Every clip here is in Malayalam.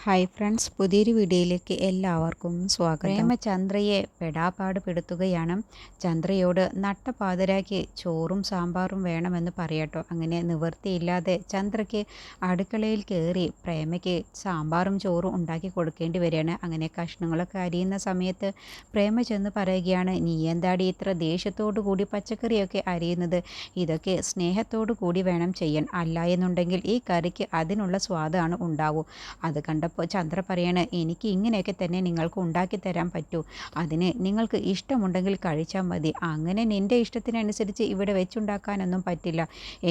ഹായ് ഫ്രണ്ട്സ്, പുതിയൊരു വീഡിയോയിലേക്ക് എല്ലാവർക്കും സ്വാഗതം. പ്രേമ ചന്ദ്രയെ പെടാപ്പാട് പെടുത്തുകയാണ്. ചന്ദ്രയോട് നട്ടപ്പാതിരാക്കി ചോറും സാമ്പാറും വേണമെന്ന് പറയട്ടോ. അങ്ങനെ നിവൃത്തിയില്ലാതെ ചന്ദ്രയ്ക്ക് അടുക്കളയിൽ കയറി പ്രേമയ്ക്ക് സാമ്പാറും ചോറും ഉണ്ടാക്കി കൊടുക്കേണ്ടി വരികയാണ്. അങ്ങനെ കഷ്ണങ്ങളൊക്കെ അരിയുന്ന സമയത്ത് പ്രേമ ചെന്ന് പറയുകയാണ്, നീ എന്താടി ഇത്ര ദേഷ്യത്തോടു കൂടി പച്ചക്കറിയൊക്കെ അരിയുന്നത്? ഇതൊക്കെ സ്നേഹത്തോടു കൂടി വേണം ചെയ്യാൻ, അല്ല എന്നുണ്ടെങ്കിൽ ഈ കറിക്ക് അതിനുള്ള സ്വാദാണ് ഉണ്ടാവൂ. അത് കണ്ടപ്പോൾ ചന്ദ്ര പറയാണ്, എനിക്ക് ഇങ്ങനെയൊക്കെ തന്നെ നിങ്ങൾക്ക് ഉണ്ടാക്കി തരാൻ പറ്റൂ. അതിന് നിങ്ങൾക്ക് ഇഷ്ടമുണ്ടെങ്കിൽ കഴിച്ചാൽ മതി. അങ്ങനെ നിൻ്റെ ഇഷ്ടത്തിനനുസരിച്ച് ഇവിടെ വെച്ചുണ്ടാക്കാനൊന്നും പറ്റില്ല.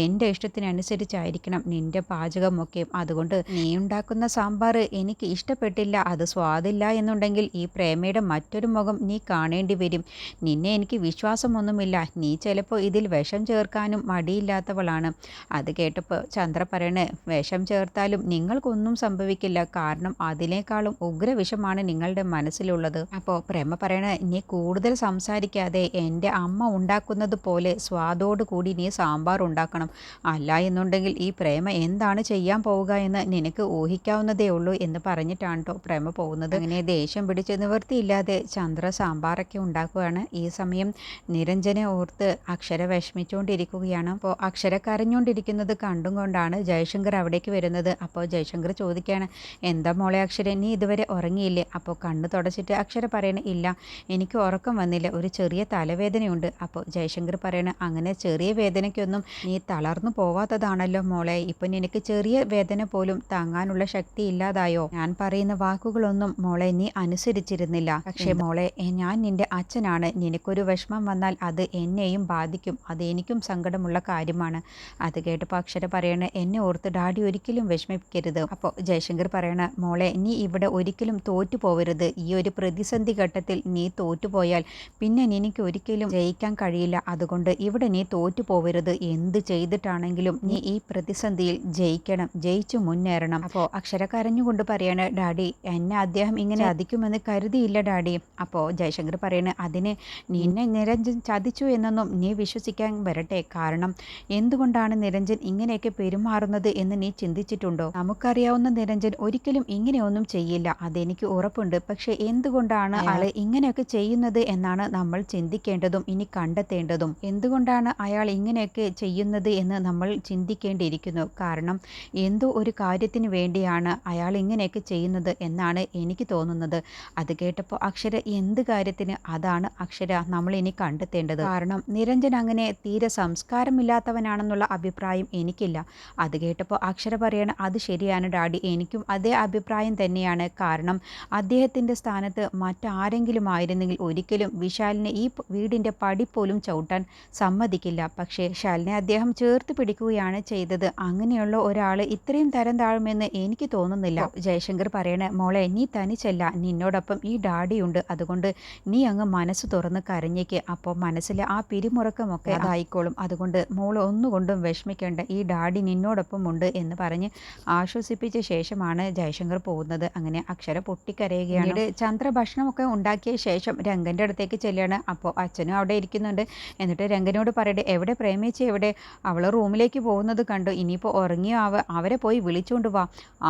എൻ്റെ ഇഷ്ടത്തിനനുസരിച്ചായിരിക്കണം നിൻ്റെ പാചകമൊക്കെ. അതുകൊണ്ട് നീ ഉണ്ടാക്കുന്ന സാമ്പാർ എനിക്ക് ഇഷ്ടപ്പെട്ടില്ല, അത് സ്വാദില്ല എന്നുണ്ടെങ്കിൽ ഈ പ്രേമയുടെ മറ്റൊരു മുഖം നീ കാണേണ്ടി വരും. നിന്നെ എനിക്ക് വിശ്വാസമൊന്നുമില്ല. നീ ചിലപ്പോൾ ഇതിൽ വിഷം ചേർക്കാനും മടിയില്ലാത്തവളാണ്. അത് കേട്ടപ്പോൾ ചന്ദ്ര പറയണേ, വിഷം ചേർത്താലും നിങ്ങൾക്കൊന്നും സംഭവിക്കില്ല. കാരണം അതിനേക്കാളും ഉഗ്രവിഷമാണ് നിങ്ങളുടെ മനസ്സിലുള്ളത്. അപ്പോൾ പ്രേമ പറയണ, നീ കൂടുതൽ സംസാരിക്കാതെ എൻ്റെ അമ്മ ഉണ്ടാക്കുന്നത് പോലെ സ്വാദോട് കൂടി നീ സാമ്പാർ ഉണ്ടാക്കണം. അല്ല എന്നുണ്ടെങ്കിൽ ഈ പ്രേമ എന്താണ് ചെയ്യാൻ പോവുക എന്ന് നിനക്ക് ഊഹിക്കാവുന്നതേ ഉള്ളൂ എന്ന് പറഞ്ഞിട്ടാണ് കേട്ടോ പ്രേമ പോകുന്നത്. അങ്ങനെ ദേഷ്യം പിടിച്ച് നിവൃത്തിയില്ലാതെ ചന്ദ്ര സാമ്പാറൊക്കെ ഉണ്ടാക്കുകയാണ്. ഈ സമയം നിരഞ്ജനെ ഓർത്ത് അക്ഷര വിഷമിച്ചുകൊണ്ടിരിക്കുകയാണ്. അപ്പോൾ അക്ഷര കരഞ്ഞുകൊണ്ടിരിക്കുന്നത് കണ്ടും കൊണ്ടാണ് ജയശങ്കർ അവിടേക്ക് വരുന്നത്. അപ്പോൾ ജയശങ്കർ ചോദിക്കുകയാണ്, എന്താ മോളെ അക്ഷര, നീ ഇതുവരെ ഉറങ്ങിയില്ലേ? അപ്പോൾ കണ്ണ് തുടച്ചിട്ട് അക്ഷര പറയണ, ഇല്ല എനിക്ക് ഉറക്കം വന്നില്ല, ഒരു ചെറിയ തലവേദനയുണ്ട്. അപ്പോൾ ജയശങ്കർ പറയണ, അങ്ങനെ ചെറിയ വേദനയ്ക്കൊന്നും നീ തളർന്നു പോവാത്തതാണല്ലോ മോളെ. ഇപ്പം നിനക്ക് ചെറിയ വേദന പോലും താങ്ങാനുള്ള ശക്തി ഇല്ലാതായോ? ഞാൻ പറയുന്ന വാക്കുകളൊന്നും മോളെ നീ അനുസരിച്ചിരുന്നില്ല. പക്ഷേ മോളെ, ഞാൻ നിന്റെ അച്ഛനാണ്. നിനക്കൊരു വിഷമം വന്നാൽ അത് എന്നെയും ബാധിക്കും. അത് എനിക്കും സങ്കടമുള്ള കാര്യമാണ്. അത് കേട്ടപ്പോൾ അക്ഷര പറയണ, എന്നെ ഓർത്ത് ഡാഡി ഒരിക്കലും വിഷമിക്കരുത്. അപ്പോൾ ജയശങ്കർ പറയണ, മോളെ നീ ഇവിടെ ഒരിക്കലും തോറ്റു പോവരുത്. ഈ ഒരു പ്രതിസന്ധി ഘട്ടത്തിൽ നീ തോറ്റുപോയാൽ പിന്നെ നിനക്ക് ഒരിക്കലും ജയിക്കാൻ കഴിയില്ല. അതുകൊണ്ട് ഇവിടെ നീ തോറ്റു പോവരുത്. എന്ത് ചെയ്തിട്ടാണെങ്കിലും നീ ഈ പ്രതിസന്ധിയിൽ ജയിക്കണം, ജയിച്ചു മുന്നേറണം. അപ്പോൾ അക്ഷര കരഞ്ഞുകൊണ്ട് പറയാണ്, ഡാഡി എന്നെ അദ്ദേഹം ഇങ്ങനെ ചതിക്കുമെന്ന് കരുതിയില്ല ഡാഡി. അപ്പോൾ ജയശങ്കർ പറയണ, അതിന് നിന്നെ നിരഞ്ജൻ ചതിച്ചു എന്നൊന്നും നീ വിശ്വസിക്കാൻ വരട്ടെ. കാരണം എന്തുകൊണ്ടാണ് നിരഞ്ജൻ ഇങ്ങനെയൊക്കെ പെരുമാറുന്നത് എന്ന് നീ ചിന്തിച്ചിട്ടുണ്ടോ? നമുക്കറിയാവുന്ന നിരഞ്ജൻ ഒരിക്കലും ഇങ്ങനെയൊന്നും ചെയ്യില്ല, അതെനിക്ക് ഉറപ്പുണ്ട്. പക്ഷെ എന്തുകൊണ്ടാണ് ആള് ഇങ്ങനെയൊക്കെ ചെയ്യുന്നത് എന്നാണ് നമ്മൾ ചിന്തിക്കേണ്ടതും ഇനി കണ്ടെത്തേണ്ടതും. എന്തുകൊണ്ടാണ് അയാൾ ഇങ്ങനെയൊക്കെ ചെയ്യുന്നത് എന്ന് നമ്മൾ ചിന്തിക്കേണ്ടിയിരിക്കുന്നു. കാരണം എന്തോ ഒരു കാര്യത്തിന് വേണ്ടിയാണ് അയാൾ ഇങ്ങനെയൊക്കെ ചെയ്യുന്നത് എന്നാണ് എനിക്ക് തോന്നുന്നത്. അത് കേട്ടപ്പോൾ അക്ഷര, എന്ത് കാര്യത്തിന്? അതാണ് അക്ഷര നമ്മൾ ഇനി കണ്ടെത്തേണ്ടത്. കാരണം നിരഞ്ജൻ അങ്ങനെ തീരെ സംസ്കാരമില്ലാത്തവനാണെന്നുള്ള അഭിപ്രായം എനിക്കില്ല. അത് കേട്ടപ്പോൾ അക്ഷര പറയണ, അത് ശരിയാണ് ഡാഡി, എനിക്കും അതേ അഭിപ്രായം തന്നെയാണ്. കാരണം അദ്ദേഹത്തിൻ്റെ സ്ഥാനത്ത് മറ്റാരെങ്കിലും ആയിരുന്നെങ്കിൽ ഒരിക്കലും വിശാലിനെ ഈ വീടിൻ്റെ പടിപ്പോലും ചവിട്ടാൻ സമ്മതിക്കില്ല. പക്ഷേ വിശാലിനെ അദ്ദേഹം ചേർത്ത് പിടിക്കുകയാണ് ചെയ്തത്. അങ്ങനെയുള്ള ഒരാൾ ഇത്രയും തരം താഴുമെന്ന് എനിക്ക് തോന്നുന്നില്ല. ജയശങ്കർ പറയണ, മോളെ നീ തനിച്ചല്ല, നിന്നോടൊപ്പം ഈ ഡാഡിയുണ്ട്. അതുകൊണ്ട് നീ അങ്ങ് മനസ്സ് തുറന്ന് കരഞ്ഞേക്ക്. അപ്പോൾ മനസ്സിലെ ആ പിരിമുറക്കമൊക്കെ അതായിക്കോളും. അതുകൊണ്ട് മോൾ ഒന്നുകൊണ്ടും വിഷമിക്കേണ്ട, ഈ ഡാഡി നിന്നോടൊപ്പം ഉണ്ട് എന്ന് പറഞ്ഞ് ആശ്വസിപ്പിച്ച ശേഷമാണ് ജയശങ്കർ പോകുന്നത്. അങ്ങനെ അക്ഷര പൊട്ടിക്കരയുകയാണ്. ചന്ദ്ര ഭക്ഷണമൊക്കെ ഉണ്ടാക്കിയ ശേഷം രംഗൻ്റെ അടുത്തേക്ക് ചെല്ലുകയാണ്. അപ്പോൾ അച്ഛനും അവിടെ ഇരിക്കുന്നുണ്ട്. എന്നിട്ട് രംഗനോട് പറയട്ടെ, എവിടെ പ്രേമിച്ച്, എവിടെ? അവൾ റൂമിലേക്ക് പോകുന്നത് കണ്ടു. ഇനിയിപ്പോൾ ഉറങ്ങിയോ? അവരെ പോയി വിളിച്ചുകൊണ്ട് വാ.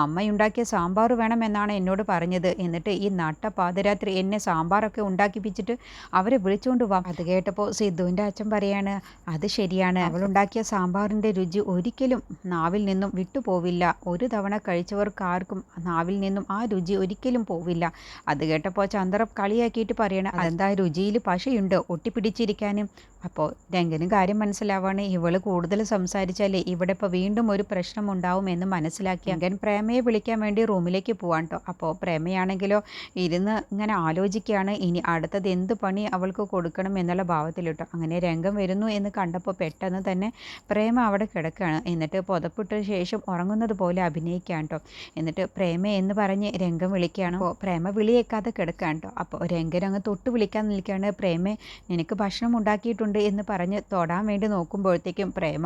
അമ്മയുണ്ടാക്കിയ സാമ്പാർ വേണമെന്നാണ് എന്നോട് പറഞ്ഞത്. എന്നിട്ട് ഈ നട്ട പാതിരാത്രി എന്നെ സാമ്പാറൊക്കെ ഉണ്ടാക്കിപ്പിച്ചിട്ട് അവരെ വിളിച്ചുകൊണ്ട് വാ. അത് കേട്ടപ്പോൾ സിദ്ധുവിൻ്റെ അച്ഛൻ പറയാണ്, അത് ശരിയാണ്, അവളുണ്ടാക്കിയ സാമ്പാറിൻ്റെ രുചി ഒരിക്കലും നാവിൽ നിന്നും വിട്ടുപോവില്ല. ഒരു തവണ കഴിച്ചവർക്കാർക്കും നാവിൽ നിന്നും ആ രുചി ഒരിക്കലും പോവില്ല. അത് കേട്ടപ്പോൾ ചന്ദ്ര കളിയാക്കിയിട്ട് പറയണം, അതെന്താ രുചിയിൽ പശയുണ്ട് ഒട്ടിപ്പിടിച്ചിരിക്കാനും? അപ്പോൾ രംഗനും കാര്യം മനസ്സിലാവാണ്. ഇവള് കൂടുതൽ സംസാരിച്ചാലേ ഇവിടെ ഇപ്പോൾ വീണ്ടും ഒരു പ്രശ്നം ഉണ്ടാവും എന്ന് മനസ്സിലാക്കി രംഗൻ പ്രേമയെ വിളിക്കാൻ വേണ്ടി റൂമിലേക്ക് പോവാൻ കേട്ടോ. അപ്പോൾ പ്രേമയാണെങ്കിലോ ഇരുന്ന് ഇങ്ങനെ ആലോചിക്കുകയാണ്, ഇനി അടുത്തത് എന്ത് പണി അവൾക്ക് കൊടുക്കണം എന്നുള്ള ഭാവത്തിൽ കേട്ടോ. അങ്ങനെ രംഗം വരുന്നു എന്ന് കണ്ടപ്പോൾ പെട്ടെന്ന് തന്നെ പ്രേമ അവിടെ കിടക്കുകയാണ്. എന്നിട്ട് പുതപ്പിട്ട ശേഷം ഉറങ്ങുന്നത് പോലെ അഭിനയിക്കുകയാണ് കേട്ടോ. എന്നിട്ട് പ്രേമ എന്ന് പറഞ്ഞ് രംഗം വിളിക്കുകയാണ്. അപ്പോൾ പ്രേമ വിളിയേക്കാതെ കിടക്കുകയാണ് കേട്ടോ. അപ്പോൾ രംഗൻ അങ്ങ് തൊട്ട് വിളിക്കാൻ നിൽക്കുകയാണ്, പ്രേമേ നിനക്ക് ഭക്ഷണം ഉണ്ടാക്കിയിട്ടുണ്ട്, കെട്ടിയിട്ടുണ്ട് എന്ന് പറഞ്ഞ് തൊടാൻ വേണ്ടി നോക്കുമ്പോഴത്തേക്കും പ്രേമ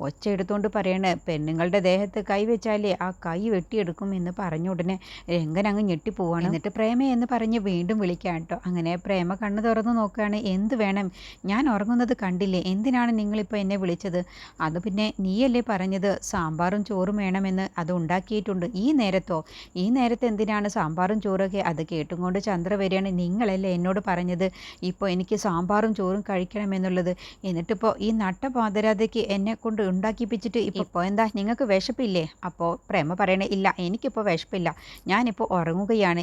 ഒച്ച എടുത്തുകൊണ്ട് പറയണേ, പെണ്ണുങ്ങളുടെ ദേഹത്ത് കൈ വെച്ചാലേ ആ കൈ വെട്ടിയെടുക്കും എന്ന് പറഞ്ഞ ഉടനെ രംഗൻ അങ്ങ് ഞെട്ടിപ്പോവാണ്. എന്നിട്ട് പ്രേമ എന്ന് പറഞ്ഞ് വീണ്ടും വിളിക്കാൻ കേട്ടോ. അങ്ങനെ പ്രേമ കണ്ണ് തുറന്ന് നോക്കുകയാണ്. എന്ത് വേണം? ഞാൻ ഉറങ്ങുന്നത് കണ്ടില്ലേ? എന്തിനാണ് നിങ്ങളിപ്പോൾ എന്നെ വിളിച്ചത്? അത് പിന്നെ നീയല്ലേ പറഞ്ഞത് സാമ്പാറും ചോറും വേണമെന്ന്? അത് ഉണ്ടാക്കിയിട്ടുണ്ട്. ഈ നേരത്തോ? ഈ നേരത്തെ എന്തിനാണ് സാമ്പാറും ചോറൊക്കെ? അത് കേട്ടും കൊണ്ട് ചന്ദ്ര വരികയാണ്. നിങ്ങളല്ലേ എന്നോട് പറഞ്ഞത് ഇപ്പോൾ എനിക്ക് സാമ്പാറും ചോറും കഴിക്കണമെന്നുള്ളത്? എന്നിട്ടിപ്പോൾ ഈ നട്ട പാതിരാത്രിക്ക് എന്നെ കൊണ്ട് ഉണ്ടാക്കിപ്പിച്ചിട്ട് ഇപ്പോൾ എന്താ നിങ്ങൾക്ക് വിശപ്പില്ലേ? അപ്പോൾ പ്രേമ പറയണേ, ഇല്ല എനിക്കിപ്പോൾ വിശപ്പില്ല, ഞാനിപ്പോൾ ഉറങ്ങുകയാണ്.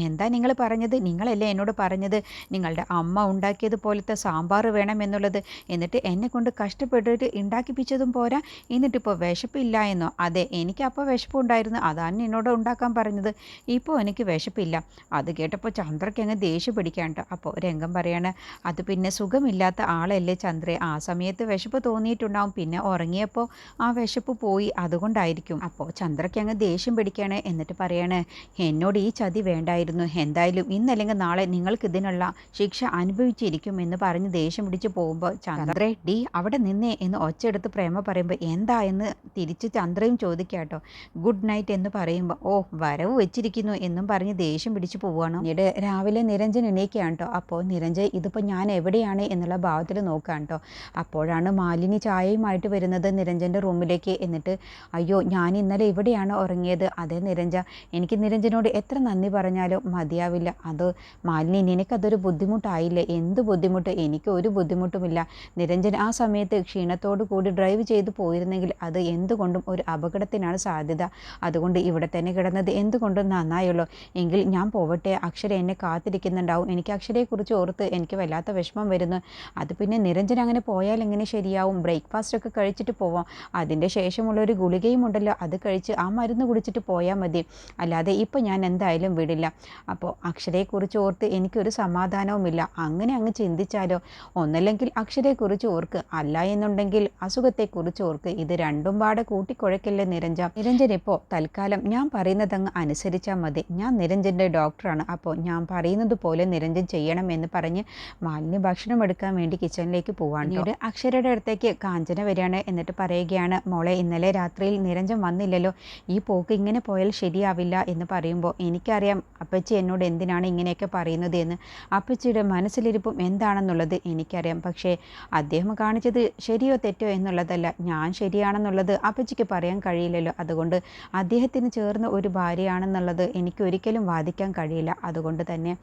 എന്താ നിങ്ങൾ പറഞ്ഞത്? നിങ്ങളല്ലേ എന്നോട് പറഞ്ഞത് നിങ്ങളുടെ അമ്മ ഉണ്ടാക്കിയതുപോലത്തെ സാമ്പാർ വേണമെന്നുള്ളത്? എന്നിട്ട് എന്നെ കൊണ്ട് കഷ്ടപ്പെട്ടിട്ട് ഉണ്ടാക്കിപ്പിച്ചതും പോരാ, എന്നിട്ടിപ്പോൾ വിശപ്പില്ല എന്നോ? അതെ, എനിക്കപ്പോൾ വിശപ്പുണ്ടായിരുന്നു, അതാണ് എന്നോട് ഉണ്ടാക്കാൻ പറഞ്ഞത്. ഇപ്പോൾ എനിക്ക് വിശപ്പില്ല. അത് കേട്ടപ്പോൾ ചന്ദ്രയ്ക്ക് അങ്ങ് ദേഷ്യം പിടിക്കാൻ കേട്ടോ. അപ്പോൾ രംഗം പറയാണ്, അത് പിന്നെ സുഖമില്ലാത്ത ആളല്ലേ ചന്ദ്രേ, ആ സമയത്ത് വിശപ്പ് തോന്നിയിട്ടുണ്ടാവും, പിന്നെ ഉറങ്ങിയപ്പോൾ ആ വിശപ്പ് പോയി, അതുകൊണ്ടായിരിക്കും. അപ്പോൾ ചന്ദ്രയ്ക്ക് അങ്ങ് ദേഷ്യം പിടിക്കുകയാണ്. എന്നിട്ട് പറയാണ്, എന്നോട് ഈ ചതി വേണ്ടായിരുന്നു. എന്തായാലും ഇന്നല്ലെങ്കിൽ നാളെ നിങ്ങൾക്ക് ഇതിനുള്ള ശിക്ഷ അനുഭവിച്ചിരിക്കും എന്ന് പറഞ്ഞ് ദേഷ്യം പിടിച്ച് പോകുമ്പോൾ ചന്ദ്രേ ഡി അവിടെ നിന്നേ എന്ന് ഒച്ചയെടുത്ത് പ്രേമ പറയുമ്പോൾ എന്താ എന്ന് തിരിച്ച് ചന്ദ്രയും ചോദിക്കാട്ടോ. ഗുഡ് നൈറ്റ് എന്ന് പറയുമ്പോൾ ഓ വരവ് വെച്ചിരിക്കുന്നു എന്നും പറഞ്ഞ് ദേഷ്യം പിടിച്ച് പോവുകയാണ്. പിന്നീട് രാവിലെ നിരഞ്ജൻ എണീക്കുകയാണ് കേട്ടോ. അപ്പോൾ നിരഞ്ജൻ ഇതിപ്പോൾ ഞാൻ എവിടെയാണ് എന്നുള്ള ഭാവത്തിൽ നോക്കുകയാണ് കേട്ടോ. അപ്പോഴാണ് മാലിനി ചായയുമായിട്ട് വരുന്നത് നിരഞ്ജൻ്റെ റൂമിലേക്ക്. എന്നിട്ട് അയ്യോ ഞാൻ ഇന്നലെ ഇവിടെയാണ് ഉറങ്ങിയത്. അതേ നിരഞ്ജ, എനിക്ക് നിരഞ്ജനോട് എത്ര നന്ദി പറഞ്ഞാലും മതിയാവില്ല. അത് മാലിനി നിനക്കതൊരു ബുദ്ധിമുട്ടായില്ലേ? എന്ത് ബുദ്ധിമുട്ട്? എനിക്ക് ഒരു ബുദ്ധിമുട്ടുമില്ല. നിരഞ്ജൻ ആ സമയത്ത് ക്ഷീണത്തോടു കൂടി ഡ്രൈവ് ചെയ്ത് പോയിരുന്നെങ്കിൽ അത് എന്തുകൊണ്ടും ഒരു അപകടത്തിനാണ് സാധ്യത. അതുകൊണ്ട് ഇവിടെ തന്നെ കിടന്നത് എന്തുകൊണ്ടും നന്നായുള്ളൂ. എങ്കിൽ ഞാൻ പോവട്ടെ, അക്ഷര എന്നെ കാത്തിരിക്കുന്നുണ്ടാവും. എനിക്ക് അക്ഷരയെക്കുറിച്ച് ഓർത്ത് എനിക്ക് വല്ലാത്ത വിഷമം വരുന്നു. അത് പിന്നെ നിരഞ്ജൻ അങ്ങനെ പോയാൽ എങ്ങനെ ശരിയാവും? ബ്രേക്ക്ഫാസ്റ്റ് ഒക്കെ കഴിച്ചിട്ട് പോവാം. അതിൻ്റെ ശേഷമുള്ളൊരു ഗുളികയും ഉണ്ടല്ലോ, അത് കഴിച്ച് ആ മരുന്ന് കുടിച്ചിട്ട് പോയാൽ മതി. അല്ലാതെ ഇപ്പം ഞാൻ എന്തായാലും വിടില്ല. അപ്പോൾ അക്ഷരയെക്കുറിച്ച് ഓർത്ത് എനിക്കൊരു സമാധാനവുമില്ല. അങ്ങനെ അങ്ങ് ചിന്തിച്ചാലോ? ഒന്നല്ലെങ്കിൽ അക്ഷരയെക്കുറിച്ച് ഓർക്ക്, അല്ല എന്നുണ്ടെങ്കിൽ അസുഖത്തെക്കുറിച്ച് ഓർക്ക്. ഇത് രണ്ടും പാടെ കൂട്ടിക്കുഴയ്ക്കല്ലേ നിരഞ്ജൻ ഇപ്പോൾ തൽക്കാലം ഞാൻ പറയുന്നതങ്ങ് അനുസരിച്ചാൽ മതി. ഞാൻ നിരഞ്ജൻ്റെ ഡോക്ടറാണ്, അപ്പോൾ ഞാൻ പറയുന്നത് പോലെ നിരഞ്ജൻ ചെയ്യണം എന്ന് പറഞ്ഞ് മാലിന്യ ഭക്ഷണം എടുക്കാൻ വേണ്ടി കിച്ചണിലേക്ക് പോവാണ്. പിന്നീട് അക്ഷരയുടെ അടുത്തേക്ക് കാഞ്ചന വരികയാണ്. എന്നിട്ട് പറയുകയാണ്, മോളെ ഇന്നലെ രാത്രിയിൽ നിരഞ്ജൻ വന്നില്ലല്ലോ, ഈ പോക്ക് ഇങ്ങനെ പോയാൽ ശരിയാവില്ല എന്ന് പറയുമ്പോൾ എനിക്കറിയാം അപ്പച്ചി എന്നോട് എന്തിനാണ് ഇങ്ങനെയൊക്കെ പറയുന്നത് എന്ന്. അപ്പച്ചിയുടെ മനസ്സിലിരിപ്പും എന്താണെന്നുള്ളത് എനിക്കറിയാം. പക്ഷേ അദ്ദേഹം കാണിച്ചത് ശരിയോ തെറ്റോ എന്നുള്ളതല്ല, ഞാൻ ശരിയാണെന്നുള്ളത് അപ്പച്ചിക്ക് പറയാൻ കഴിയില്ലല്ലോ. അതുകൊണ്ട് അദ്ദേഹത്തിന് ചേർന്ന ഒരു ഭാര്യയാണെന്നുള്ളത് എനിക്ക് ഒരിക്കലും വാദിക്കാൻ കഴിയില്ല. അതുകൊണ്ട് തന്നെ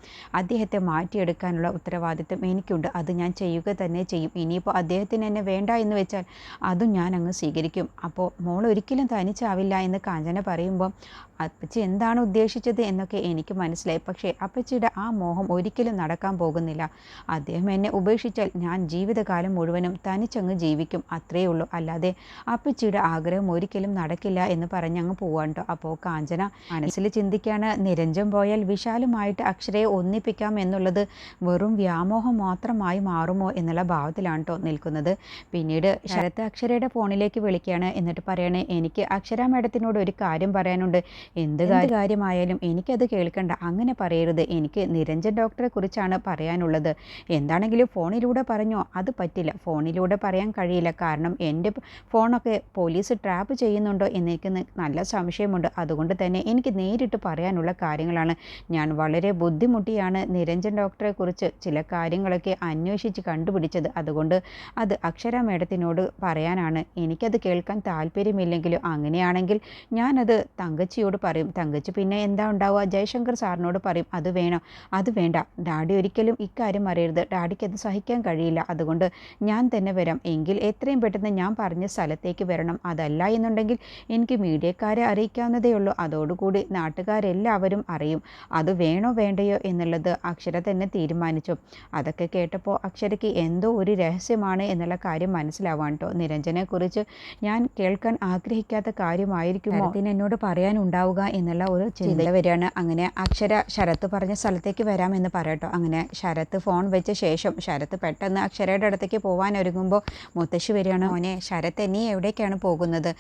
അദ്ദേഹത്തെ മാറ്റിയെടുക്കാനുള്ള ഉത്തരവാദിത്വം എനിക്കുണ്ട്. അത് ഞാൻ ചെയ്യുക തന്നെ ചെയ്യും. ഇനിയിപ്പോൾ അദ്ദേഹത്തിന് എന്നെ വേണ്ട എന്ന് വെച്ചാൽ അതും ഞാൻ അങ്ങ് സ്വീകരിക്കും. അപ്പോൾ മോൾ ഒരിക്കലും തനിച്ചാവില്ല എന്ന് കാഞ്ചന പറയുമ്പോൾ അപ്പച്ചി എന്താണ് ഉദ്ദേശിച്ചത് എന്നൊക്കെ എനിക്ക് മനസ്സിലായി. പക്ഷേ അപ്പച്ചിയുടെ ആ മോഹം ഒരിക്കലും നടക്കാൻ പോകുന്നില്ല. അദ്ദേഹം എന്നെ ഉപേക്ഷിച്ചാൽ ഞാൻ ജീവിതകാലം മുഴുവനും തനിച്ചങ്ങ് ജീവിക്കും, അത്രയേ ഉള്ളൂ. അല്ലാതെ അപ്പച്ചിയുടെ ആഗ്രഹം ഒരിക്കലും നടക്കില്ല എന്ന് പറഞ്ഞങ്ങ് പോവാൻ കേട്ടോ. അപ്പോൾ കാഞ്ചന മനസ്സിൽ ചിന്തിക്കുകയാണ്, നിരഞ്ജൻ പോയാൽ വിശാലുമായിട്ട് അക്ഷരയെ ഒന്നിപ്പിക്കാം എന്നുള്ളത് വെറും വ്യാമോഹം മാത്രമായി മാറുമോ എന്നുള്ള ഭാവത്തിലാണ് കേട്ടോ നിൽക്കുന്നത്. പിന്നീട് ശരത്ത് അക്ഷരയുടെ ഫോണിലേക്ക് വിളിക്കുകയാണ്. എന്നിട്ട് പറയണേ, എനിക്ക് അക്ഷര മേഡത്തിനോട് ഒരു കാര്യം പറയാനുണ്ട്. എന്ത് കാര്യമായാലും എനിക്കത് കേൾക്കണ്ട, അങ്ങനെ പറയരുത്. എനിക്ക് നിരഞ്ജൻ ഡോക്ടറെ കുറിച്ചാണ് പറയാനുള്ളത്. എന്താണെങ്കിലും ഫോണിലൂടെ പറഞ്ഞോ? അത് പറ്റില്ല, ഫോണിലൂടെ പറയാൻ കഴിയില്ല. കാരണം എൻ്റെ ഫോണൊക്കെ പോലീസ് ട്രാപ്പ് ചെയ്യുന്നുണ്ടോ എന്നെനിക്ക് നല്ല സംശയമുണ്ട്. അതുകൊണ്ട് തന്നെ എനിക്ക് നേരിട്ട് പറയാനുള്ള കാര്യങ്ങളാണ്. ഞാൻ വളരെ ബുദ്ധിമുട്ടിയാണ് നിരഞ്ജൻ ഡോക്ടറെ കുറിച്ച് ചില കാര്യങ്ങളൊക്കെ അന്വേഷിച്ച് കണ്ടുപിടിച്ചത്. അതുകൊണ്ട് അത് അക്ഷര മേഡത്തിനോട് പറയാനാണ്. എനിക്കത് കേൾക്കാൻ താല്പര്യമില്ലെങ്കിലും അങ്ങനെയാണെങ്കിൽ ഞാനത് തങ്കച്ചിയോട് പറയും. തങ്കച്ചി പിന്നെ എന്താ ഉണ്ടാവുക? ജയശങ്കർ സാറിനോട് പറയും. അത് വേണോ? അത് വേണ്ട, ഡാഡി ഒരിക്കലും ഇക്കാര്യം അറിയരുത്. ഡാഡിക്ക് അത് സഹിക്കാൻ കഴിയില്ല. അതുകൊണ്ട് ഞാൻ തന്നെ വരാം. എങ്കിൽ എത്രയും പെട്ടെന്ന് ഞാൻ പറഞ്ഞ സ്ഥലത്തേക്ക് വരണം. അതല്ല എന്നുണ്ടെങ്കിൽ എനിക്ക് മീഡിയക്കാരെ അറിയിക്കാവുന്നതേ ഉള്ളൂ. അതോടുകൂടി നാട്ടുകാരെല്ലാവരും അറിയും. അത് വേണോ വേണ്ടയോ എന്നുള്ളത് അക്ഷര തന്നെ തീരുമാനിച്ചു. അതൊക്കെ കേട്ടപ്പോൾ അക്ഷരയ്ക്ക് എന്തോ ഒരു രഹസ്യമാണ് എന്നുള്ള കാര്യം മനസ്സിലാവാൻ കേട്ടോ. നിരഞ്ജനെക്കുറിച്ച് ഞാൻ കേൾക്കാൻ ആഗ്രഹിക്കാത്ത കാര്യമായിരിക്കുമോ എന്നോട് പറയാനുണ്ടാവുക എന്നുള്ള ഒരു ചിന്ത വരികയാണ്. അങ്ങനെ അക്ഷര ശരത്ത് പറഞ്ഞ സ്ഥലത്തേക്ക് വരാമെന്ന് പറയട്ടോ. അങ്ങനെ ശരത്ത് ഫോൺ വെച്ച ശേഷം ശരത്ത് പെട്ടെന്ന് അക്ഷരയുടെ അടുത്തേക്ക് പോകാൻ ഒരുങ്ങുമ്പോൾ മുത്തശ്ശി വരികയാണ്. മോനെ ശരത്ത്, നീ എവിടേക്കാണ് പോകുന്നത്?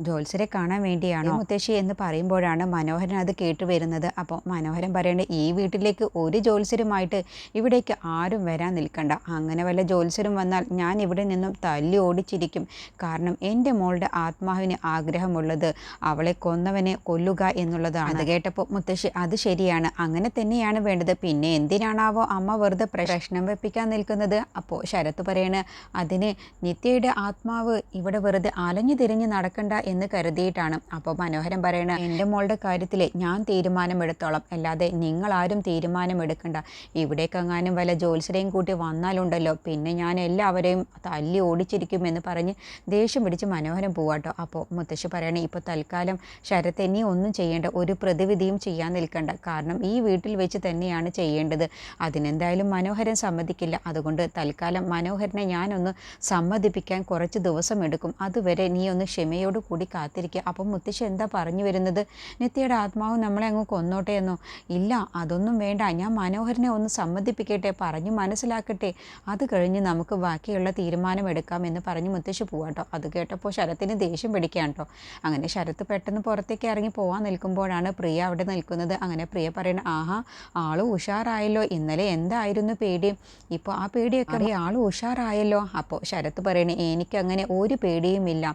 ജോത്സ്യരെ കാണാൻ വേണ്ടിയാണോ മുത്തശ്ശി എന്ന് പറയുമ്പോഴാണ് മനോഹരൻ അത് കേട്ട് വരുന്നത്. അപ്പോൾ മനോഹരൻ പറയേണ്ടത്, ഈ വീട്ടിലേക്ക് ഒരു ജോത്സ്യരുമായിട്ട് ഇവിടേക്ക് ആരും വരാൻ നിൽക്കണ്ട. അങ്ങനെ വല്ല വല്ല ജ്യോത്സ്യരും വന്നാൽ ഞാൻ ഇവിടെ നിന്നും തല്ലി ഓടിച്ചിരിക്കും. കാരണം എൻ്റെ മോളുടെ ആത്മാവിന് ആഗ്രഹമുള്ളത് അവളെ കൊന്നവനെ കൊല്ലുക എന്നുള്ളതാണ്. അത് കേട്ടപ്പോൾ മുത്തശ്ശി അത് ശരിയാണ്, അങ്ങനെ തന്നെയാണ് വേണ്ടത്. പിന്നെ എന്തിനാണാവോ അമ്മ വെറുതെ പ്രശ്നം വെപ്പിക്കാൻ നിൽക്കുന്നത്? അപ്പോൾ ശരത്ത് പറയണ്, അതിന് നിത്യയുടെ ആത്മാവ് ഇവിടെ വെറുതെ അലഞ്ഞു തിരിഞ്ഞ് നടക്കണ്ട എന്ന് കരുതിയിട്ടാണ്. അപ്പോൾ മനോഹരൻ പറയണ, എൻ്റെ മോളുടെ കാര്യത്തിൽ ഞാൻ തീരുമാനമെടുത്തോളാം, അല്ലാതെ നിങ്ങളാരും തീരുമാനമെടുക്കണ്ട. ഇവിടേക്കെങ്ങാനും വല്ല ജ്യോത്സ്യരെയും കൂട്ടി വന്നാലുണ്ടല്ലോ പിന്നെ ഞാൻ എല്ലാവരെയും തല്ലി ഓടിച്ചിരിക്കുമെന്ന് പറഞ്ഞ് ദേഷ്യം പിടിച്ച് മനോഹരൻ പോവാട്ടോ. അപ്പോൾ മുത്തശ്ശി പറയണേ, ഇപ്പോൾ തൽക്കാലം ശരത്തെ നീ ഒന്നും ചെയ്യേണ്ട, ഒരു പ്രതിവിധിയും ചെയ്യാൻ നിൽക്കണ്ട. കാരണം ഈ വീട്ടിൽ വെച്ച് തന്നെയാണ് ചെയ്യേണ്ടത്. അതിനെന്തായാലും മനോഹരൻ സമ്മതിക്കില്ല. അതുകൊണ്ട് തൽക്കാലം മനോഹരനെ ഞാനൊന്ന് സമ്മതിപ്പിക്കാൻ കുറച്ച് ദിവസം എടുക്കും. അതുവരെ നീ ഒന്ന് ക്ഷമയോട് കൂടി കാത്തിരിക്കുക. അപ്പം മുത്തശ്ശി എന്താ പറഞ്ഞു വരുന്നത്? നിത്യയുടെ ആത്മാവ് നമ്മളെ അങ്ങ് കൊന്നോട്ടെ എന്നോ? ഇല്ല, അതൊന്നും വേണ്ട, ഞാൻ മനോഹരനെ ഒന്ന് സമ്മതിപ്പിക്കട്ടെ, പറഞ്ഞു മനസ്സിലാക്കട്ടെ, അത് കഴിഞ്ഞ് നമുക്ക് ബാക്കിയുള്ള തീരുമാനം എടുക്കാം എന്ന് പറഞ്ഞ് മുത്തശ്ശി പോവാട്ടോ. അത് കേട്ടപ്പോൾ ശരത്തിന് ദേഷ്യം പിടിക്കാൻ കേട്ടോ. അങ്ങനെ ശരത്ത് പെട്ടെന്ന് പുറത്തേക്ക് ഇറങ്ങി പോകാൻ നിൽക്കുമ്പോഴാണ് പ്രിയ അവിടെ നിൽക്കുന്നത്. അങ്ങനെ പ്രിയ പറയണ, ആഹാ ആള് ഉഷാറായല്ലോ, ഇന്നലെ എന്തായിരുന്നു പേടി, ഇപ്പോൾ ആ പേടിയൊക്കെ ആൾ ഉഷാറായല്ലോ. അപ്പോൾ ശരത്ത് പറയണേ, എനിക്കങ്ങനെ ഒരു പേടിയുമില്ല,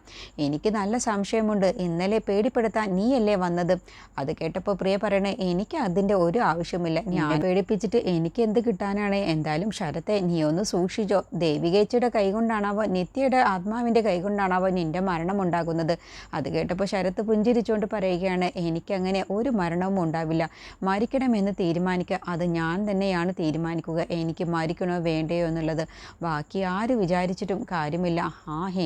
എനിക്ക് നല്ല സംശയമുണ്ട്, ഇന്നലെ പേടിപ്പെടുത്താൻ നീയല്ലേ വന്നത്. അത് കേട്ടപ്പോൾ പ്രിയ പറയണേ, എനിക്ക് അതിൻ്റെ ഒരു ആവശ്യമില്ല, ഞാൻ പേടിപ്പിച്ചിട്ട് എനിക്ക് എന്ത് കിട്ടാനാണ്. എന്തായാലും ശരത്തെ നീ ഒന്ന് സൂക്ഷിച്ചോ, ദേവികേച്ചിയുടെ കൈകൊണ്ടാണാവോ നിത്യയുടെ ആത്മാവിൻ്റെ കൈകൊണ്ടാണാവോ നിൻ്റെ മരണം ഉണ്ടാകുന്നത്. അത് കേട്ടപ്പോൾ ശരത്ത് പുഞ്ചിരിച്ചുകൊണ്ട് പറയുകയാണ്, എനിക്കങ്ങനെ ഒരു മരണവും ഉണ്ടാവില്ല, മരിക്കണമെന്ന് തീരുമാനിക്കുക അത് ഞാൻ തന്നെയാണ് തീരുമാനിക്കുക, എനിക്ക് മരിക്കണോ വേണ്ടയോ എന്നുള്ളത് ബാക്കി ആര് വിചാരിച്ചിട്ടും കാര്യമില്ല.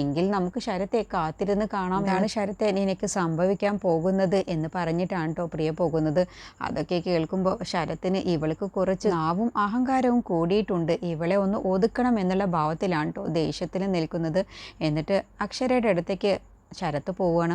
എങ്കിൽ നമുക്ക് ശരത്തെ കാത്തിരുന്ന് കാണാം, ഇതാണ് ശരത്തെ നിനക്ക് സംഭവിക്കാൻ പോകുന്നത് എന്ന് പറഞ്ഞിട്ടാണ് കേട്ടോ പ്രിയ പോകുന്നത്. അതൊക്കെ കേൾക്കുമ്പോൾ ശരത്തിന് ഇവൾക്ക് കുറച്ച് നാവും അഹങ്കാരവും കൂടിയിട്ടുണ്ട്, ഇവളെ ഒന്ന് ഒതുക്കണം എന്നുള്ള ഭാവത്തിലാണ് കേട്ടോ ദേഷ്യത്തിൽ നിൽക്കുന്നത്. എന്നിട്ട് അക്ഷരയുടെ അടുത്തേക്ക് ശരത്ത് പോവുകയാണ്.